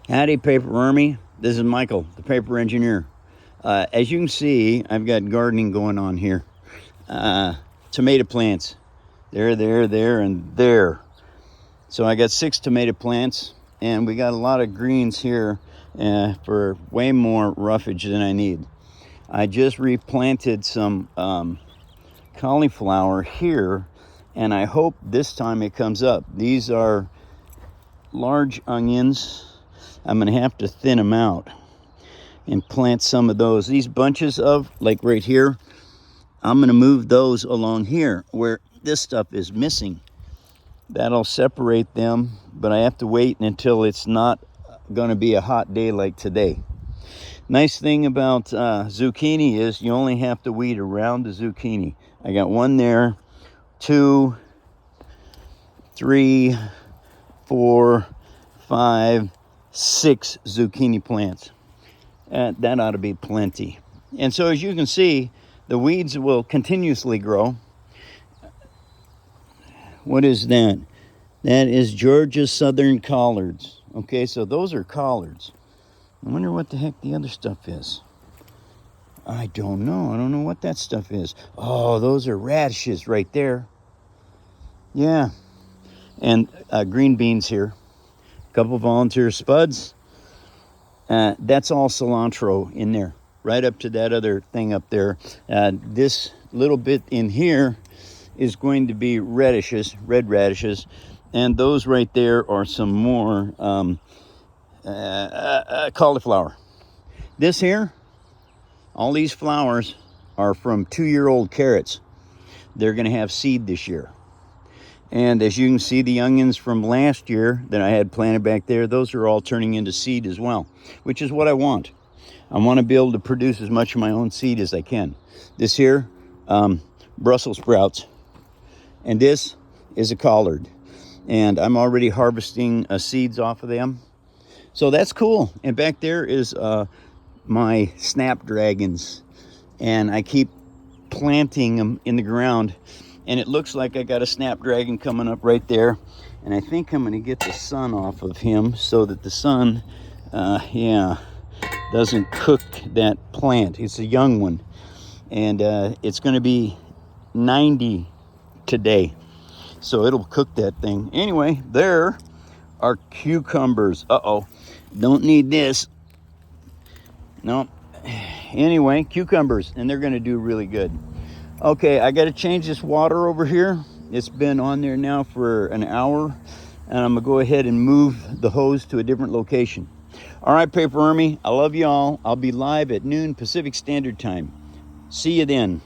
Howdy Paper Army, this is Michael, the paper engineer. As you can see, I've got gardening going on here. Tomato plants, there, and there. So I got 6 tomato plants, and we got a lot of greens here for way more roughage than I need. I just replanted some cauliflower here, and I hope this time it comes up. These are large onions. I'm gonna have to thin them out and plant some of those. These bunches of, like right here, I'm gonna move those along here where this stuff is missing. That'll separate them, but I have to wait until it's not gonna be a hot day like today. Nice thing about zucchini is you only have to weed around the zucchini. I got 1 there, 2, 3, 4, 5, 6 zucchini plants. That ought to be plenty. And so as you can see, the weeds will continuously grow. What is that? That is Georgia Southern collards. Okay, so those are collards. I wonder what the heck the other stuff is. I don't know. I don't know what that stuff is. Oh, those are radishes right there. Yeah. And green beans here. Couple volunteer spuds. That's all cilantro in there, right up to that other thing up there. This little bit in here is going to be radishes, red radishes, and those right there are some more cauliflower. This here, all these flowers are from 2-year-old carrots. They're going to have seed this year. And as you can see, the onions from last year that I had planted back there, those are all turning into seed as well, which is what I want. I want to be able to produce as much of my own seed as I can. This here, Brussels sprouts, and this is a collard. And I'm already harvesting seeds off of them. So that's cool. And back there is my snapdragons. And I keep planting them in the ground. And it looks like I got a snapdragon coming up right there. And I think I'm going to get the sun off of him so that the sun, doesn't cook that plant. It's a young one. And it's going to be 90 today. So it'll cook that thing. Anyway, there are cucumbers. Uh-oh. Don't need this. No. Anyway, cucumbers. And they're going to do really good. Okay, I got to change this water over here. It's been on there now for an hour, and I'm going to go ahead and move the hose to a different location. All right, Paper Army, I love you all. I'll be live at noon Pacific Standard Time. See you then.